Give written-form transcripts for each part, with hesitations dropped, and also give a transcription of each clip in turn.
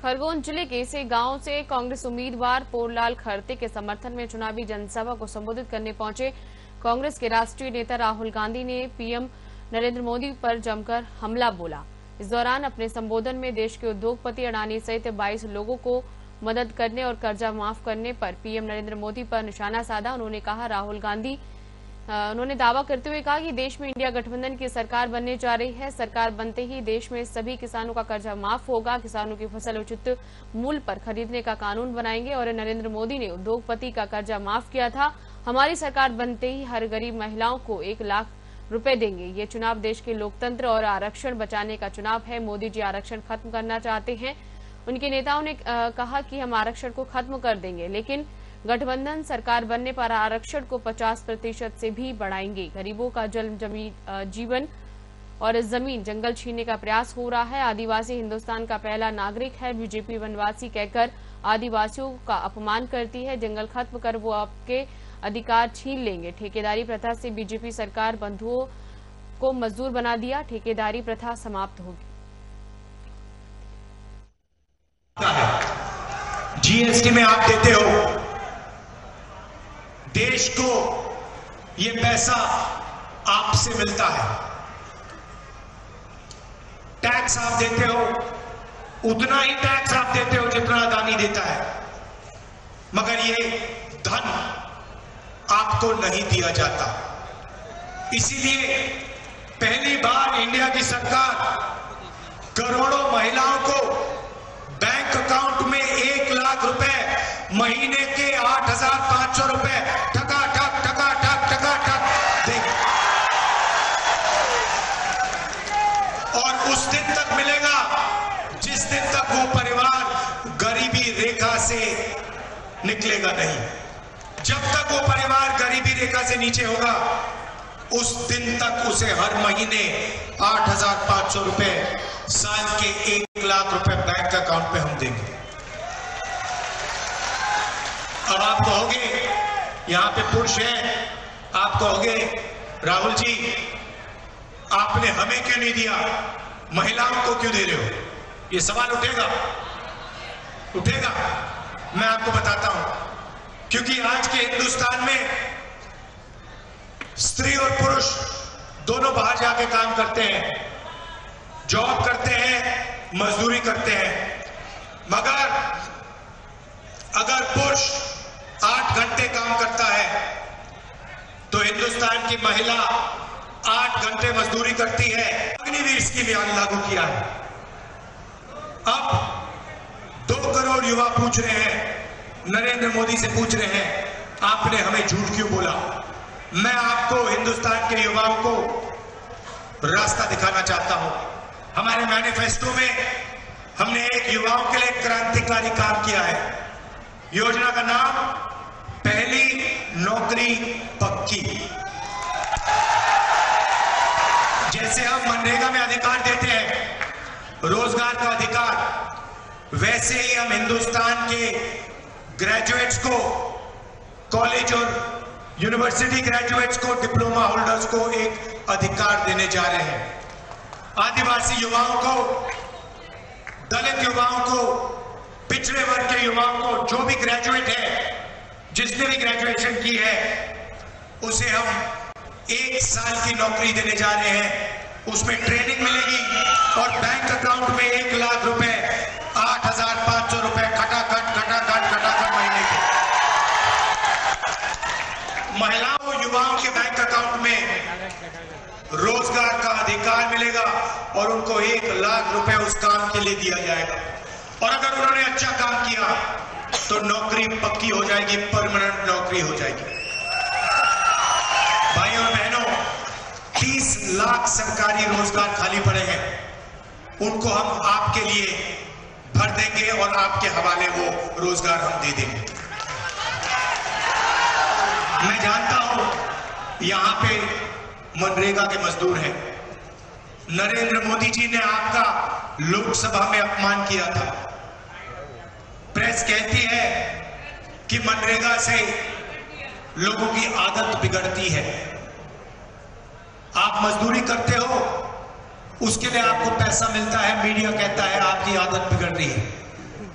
खरगोन जिले के से गांव से कांग्रेस उम्मीदवार पोरलाल खरते के समर्थन में चुनावी जनसभा को संबोधित करने पहुंचे कांग्रेस के राष्ट्रीय नेता राहुल गांधी ने पीएम नरेंद्र मोदी पर जमकर हमला बोला। इस दौरान अपने संबोधन में देश के उद्योगपति अडानी सहित 22 लोगों को मदद करने और कर्जा माफ करने पर पीएम नरेंद्र मोदी पर निशाना साधा। उन्होंने दावा करते हुए कहा कि देश में इंडिया गठबंधन की सरकार बनने जा रही है। सरकार बनते ही देश में सभी किसानों का कर्जा माफ होगा। किसानों की फसल उचित मूल्य पर खरीदने का कानून बनाएंगे और नरेंद्र मोदी ने उद्योगपति का कर्जा माफ किया था। हमारी सरकार बनते ही हर गरीब महिलाओं को 1 लाख रुपए देंगे। ये चुनाव देश के लोकतंत्र और आरक्षण बचाने का चुनाव है। मोदी जी आरक्षण खत्म करना चाहते हैं। उनके नेताओं ने कहा कि हम आरक्षण को खत्म कर देंगे, लेकिन गठबंधन सरकार बनने पर आरक्षण को 50% से भी बढ़ाएंगे। गरीबों का जीवन और जमीन जंगल छीनने का प्रयास हो रहा है। आदिवासी हिंदुस्तान का पहला नागरिक है। बीजेपी वनवासी कहकर आदिवासियों का अपमान करती है। जंगल खत्म कर वो आपके अधिकार छीन लेंगे। ठेकेदारी प्रथा से बीजेपी सरकार बंधुओं को मजदूर बना दिया। ठेकेदारी प्रथा समाप्त होगी। जीएसटी में आप देते हो, देश को ये पैसा आपसे मिलता है। टैक्स आप देते हो, उतना ही टैक्स आप देते हो जितना अडानी देता है, मगर ये धन आपको नहीं दिया जाता। इसीलिए पहली बार इंडिया की सरकार करोड़ों महिलाओं को बैंक अकाउंट में 1 लाख रुपए, महीने के 8,500 रुपए ठका ठक देगी। और उस दिन तक मिलेगा जिस दिन तक वो परिवार गरीबी रेखा से निकलेगा नहीं। जब तक वो परिवार गरीबी रेखा से नीचे होगा, उस दिन तक उसे हर महीने 8,500 रुपए, साल के 1 लाख रुपए बैंक अकाउंट पे हम देंगे। अब आप कहोगे, यहां पे पुरुष हैं, आप कहोगे राहुल जी आपने हमें क्यों नहीं दिया, महिलाओं को क्यों दे रहे हो? ये सवाल उठेगा। मैं आपको बताता हूं, क्योंकि आज के हिंदुस्तान में स्त्री और पुरुष दोनों बाहर जाके काम करते हैं, जॉब करते हैं, मजदूरी करते हैं, मगर अगर पुरुष 8 घंटे काम करता है तो हिंदुस्तान की महिला 8 घंटे मजदूरी करती है। अग्निवीर स्कीम लागू किया है। अब 2 करोड़ युवा पूछ रहे हैं, नरेंद्र मोदी से पूछ रहे हैं, आपने हमें झूठ क्यों बोला? मैं आपको, हिंदुस्तान के युवाओं को रास्ता दिखाना चाहता हूं। हमारे मैनिफेस्टो में हमने एक युवाओं के लिए क्रांतिकारी काम किया है। योजना का नाम पहली नौकरी पक्की। जैसे हम मनरेगा में अधिकार देते हैं, रोजगार का अधिकार, वैसे ही हम हिंदुस्तान के ग्रेजुएट्स को, कॉलेज और यूनिवर्सिटी ग्रेजुएट्स को, डिप्लोमा होल्डर्स को एक अधिकार देने जा रहे हैं। आदिवासी युवाओं को, दलित युवाओं को, पिछड़े वर्ग के युवाओं को, जो भी ग्रेजुएट है, जिसने भी ग्रेजुएशन की है, उसे हम 1 साल की नौकरी देने जा रहे हैं। उसमें ट्रेनिंग मिलेगी और बैंक अकाउंट में 1 लाख रुपए, 8,500 रुपए खटाखट महीने के। महिलाओं, युवाओं के बैंक अकाउंट में रोजगार का अधिकार मिलेगा और उनको 1 लाख रुपए उस काम के लिए दिया जाएगा। और अगर उन्होंने अच्छा काम किया तो नौकरी पक्की हो जाएगी, परमानेंट नौकरी हो जाएगी। भाइयों और बहनों, 30 लाख सरकारी रोजगार खाली पड़े हैं, उनको हम आपके लिए भर देंगे और आपके हवाले वो रोजगार हम दे देंगे। मैं जानता हूं यहां पे मनरेगा के मजदूर हैं। नरेंद्र मोदी जी ने आपका लोकसभा में अपमान किया था। प्रेस कहती है कि मनरेगा से लोगों की आदत बिगड़ती है। आप मजदूरी करते हो, उसके लिए आपको पैसा मिलता है, मीडिया कहता है आपकी आदत बिगड़ रही है।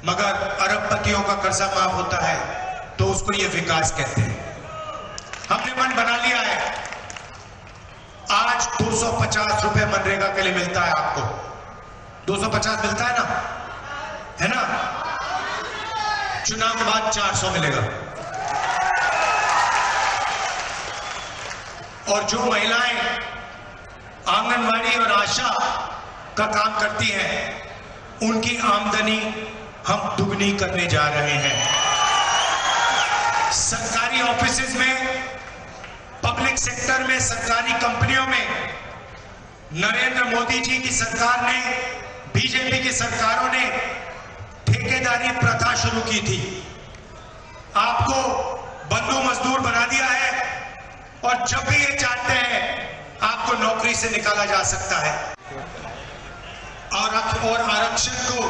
मगर अरबपतियों का कर्जा माफ होता है तो उसको ये विकास कहते हैं। हमने मन बना लिया है, आज 250 रुपए मनरेगा के लिए मिलता है आपको, 250 मिलता है ना, है ना? चुनाव के बाद 400 मिलेगा। और जो महिलाएं आंगनवाड़ी और आशा का काम करती हैं, उनकी आमदनी हम दुगनी करने जा रहे हैं। सरकारी ऑफिसेज में, पब्लिक सेक्टर में, सरकारी कंपनियों में नरेंद्र मोदी जी की सरकार ने, बीजेपी की सरकारों ने ठेकेदारी प्रथा शुरू की थी। आपको बंधु मजदूर बना दिया है और जब भी ये चाहते हैं आपको नौकरी से निकाला जा सकता है। और आरक्षण को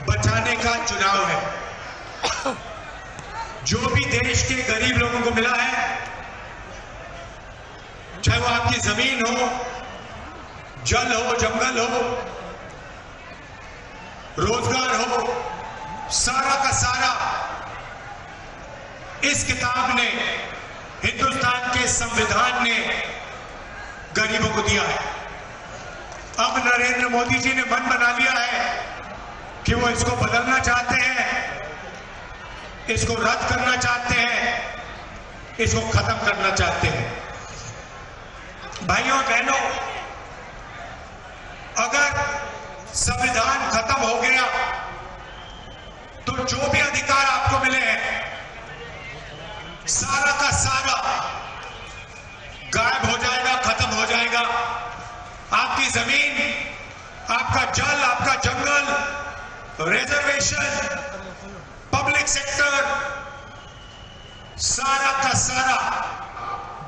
बचाने का चुनाव है। जो भी देश के गरीब लोगों को मिला है, चाहे वो आपकी जमीन हो, जल हो, जंगल हो, रोजगार हो, सारा का सारा इस किताब ने, हिंदुस्तान के संविधान ने गरीबों को दिया है। अब नरेंद्र मोदी जी ने मन बना लिया है कि वो इसको बदलना चाहते हैं, इसको रद्द करना चाहते हैं, इसको खत्म करना चाहते हैं। भाइयों और बहनों, अगर संविधान खत्म हो गया तो जो भी अधिकार आपको मिले हैं सारा का सारा गायब हो जाएगा, खत्म हो जाएगा। आपकी जमीन, आपका जल, आपका जंगल, रिजर्वेशन, पब्लिक सेक्टर, सारा का सारा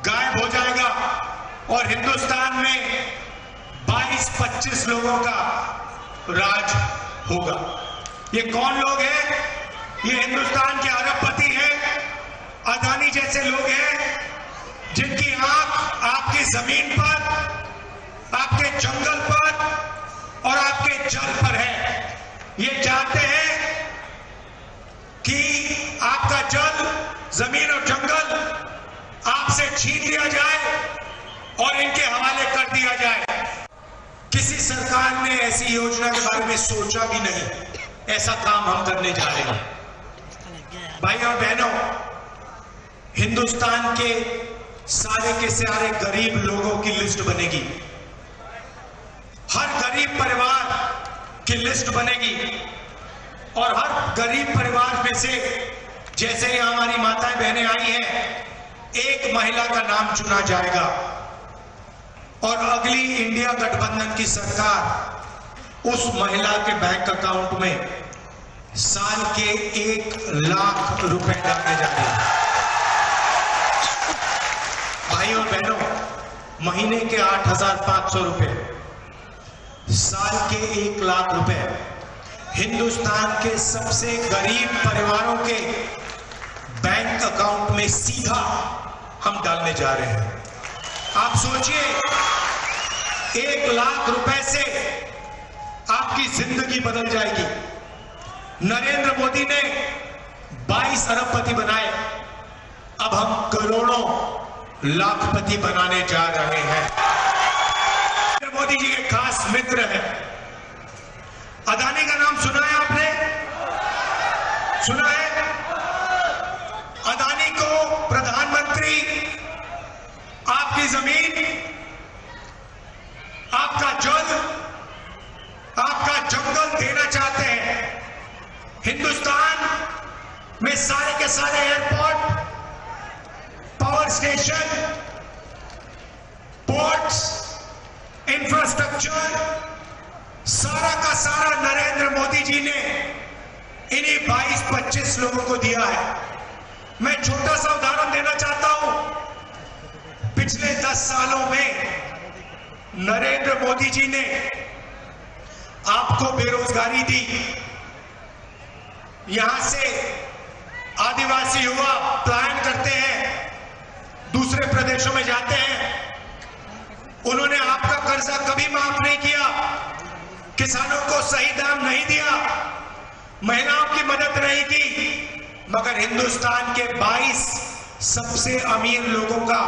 गायब हो जाएगा और हिंदुस्तान में 22-25 लोगों का राज होगा। ये कौन लोग हैं? ये हिंदुस्तान के अरबपति हैं, अदानी जैसे लोग हैं, जिनकी आंख आपकी जमीन पर, आपके जंगल पर और आपके जल पर है। ये चाहते हैं कि आपका जल, जमीन और जंगल आपसे छीन लिया जाए और इनके हवाले कर दिया जाए। किसी सरकार ने ऐसी योजना के बारे में सोचा भी नहीं। ऐसा काम हम करने जा रहे हैं। भाई और बहनों, हिंदुस्तान के सारे के सारे गरीब लोगों की लिस्ट बनेगी। हर गरीब परिवार की लिस्ट बनेगी और हर गरीब परिवार में से, जैसे यहां हमारी माताएं बहनें आई हैं, एक महिला का नाम चुना जाएगा और अगली इंडिया गठबंधन की सरकार उस महिला के बैंक अकाउंट में साल के 1 लाख रुपए डालने जा रही है। भाई और बहनों, महीने के 8,500 रुपए, साल के 1 लाख रुपए हिंदुस्तान के सबसे गरीब परिवारों के बैंक अकाउंट में सीधा हम डालने जा रहे हैं। आप सोचिए, 1 लाख रुपए से आपकी जिंदगी बदल जाएगी। नरेंद्र मोदी ने 22 अरबपति बनाए, अब हम करोड़ों लाखपति बनाने जा रहे हैं। नरेंद्र मोदी जी के खास मित्र हैं। अदानी का नाम सुना है आपने? सुना है? अदानी को प्रधानमंत्री आपकी जमीन, आपका जल, आपका जंगल देना चाहते हैं। हिंदुस्तान में सारे के सारे airport, power station, ports, infrastructure, सारा का सारा नरेंद्र मोदी जी ने इन्हीं 22-25 लोगों को दिया है। मैं छोटा सा उदाहरण देना चाहता हूं। पिछले 10 सालों में नरेंद्र मोदी जी ने आपको बेरोजगारी दी। यहां से आदिवासी युवा पलायन करते हैं, दूसरे प्रदेशों में जाते हैं। उन्होंने आपका कर्जा कभी माफ नहीं किया, किसानों को सही दाम नहीं दिया, महिलाओं की मदद नहीं की, मगर हिंदुस्तान के 22 सबसे अमीर लोगों का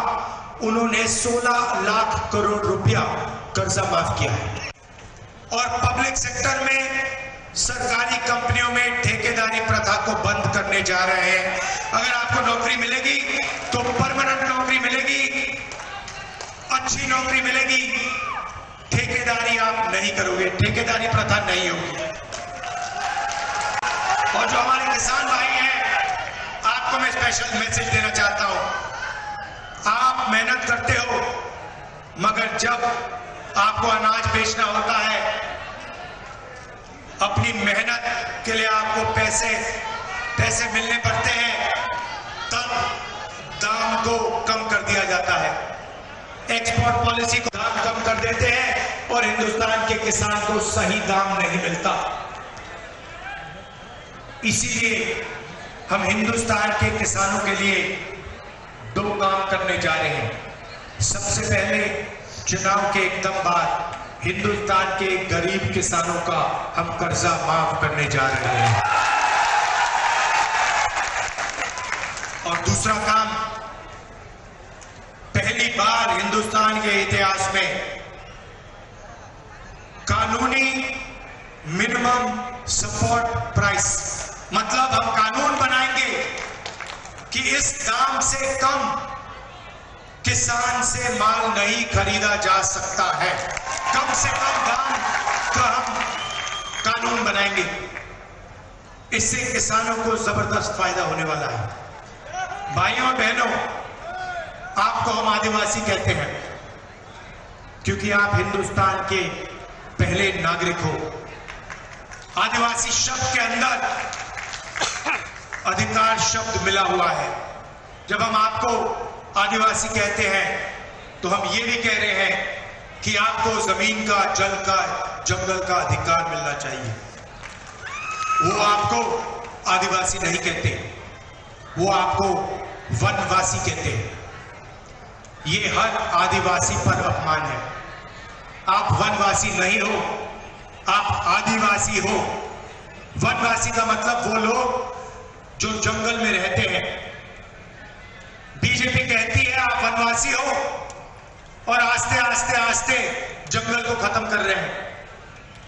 उन्होंने 16 लाख करोड़ रुपया कर्जा माफ किया है। और पब्लिक सेक्टर में सरकारी कंपनियों में ठेकेदारी प्रथा को बंद करने जा रहे हैं। अगर आपको नौकरी मिलेगी तो परमानेंट नौकरी मिलेगी, अच्छी नौकरी मिलेगी, ठेकेदारी आप नहीं करोगे, ठेकेदारी प्रथा नहीं होगी। और जो हमारे किसान भाई हैं, आपको मैं स्पेशल मैसेज देना चाहता हूं। आप मेहनत करते हो, मगर जब आपको अनाज बेचना होता है, अपनी मेहनत के लिए आपको पैसे मिलने पड़ते हैं, तब दाम को कम कर दिया जाता है। एक्सपोर्ट पॉलिसी को दाम कम कर देते हैं और हिंदुस्तान के किसान को सही दाम नहीं मिलता। इसीलिए हम हिंदुस्तान के किसानों के लिए 2 काम करने जा रहे हैं। सबसे पहले चुनाव के एकदम बाद हिंदुस्तान के गरीब किसानों का हम कर्जा माफ करने जा रहे हैं। और दूसरा काम, पहली बार हिंदुस्तान के इतिहास में कानूनी मिनिमम सपोर्ट प्राइस, मतलब हम कानून बनाएंगे कि इस दाम से कम किसान से माल नहीं खरीदा जा सकता है। कम से कम दाम का हम कानून बनाएंगे। इससे किसानों को जबरदस्त फायदा होने वाला है। भाइयों और बहनों, आपको हम आदिवासी कहते हैं क्योंकि आप हिंदुस्तान के पहले नागरिक हो। आदिवासी शब्द के अंदर अधिकार शब्द मिला हुआ है। जब हम आपको आदिवासी कहते हैं तो हम ये भी कह रहे हैं कि आपको जमीन का, जल का, जंगल का अधिकार मिलना चाहिए। वो आपको आदिवासी नहीं कहते, वो आपको वनवासी कहते हैं। ये हर आदिवासी पर अपमान है। आप वनवासी नहीं हो, आप आदिवासी हो। वनवासी का मतलब वो लोग जो जंगल में रहते हैं। बीजेपी कहती है आप वनवासी हो और आस्ते आस्ते आस्ते जंगल को खत्म कर रहे हैं।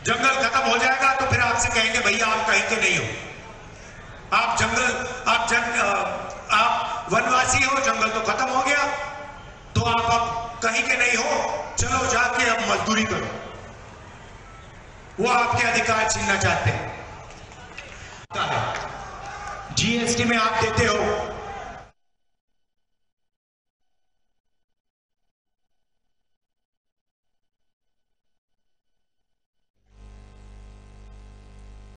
जंगल खत्म हो जाएगा तो फिर आपसे कहेंगे भैया आप कहीं के नहीं हो, आप वनवासी हो, जंगल तो खत्म हो गया, तो आप अब कहीं के नहीं हो, चलो जाके अब मजदूरी करो। वो आपके अधिकार छीनना चाहते हैं। जीएसटी में आप देते हो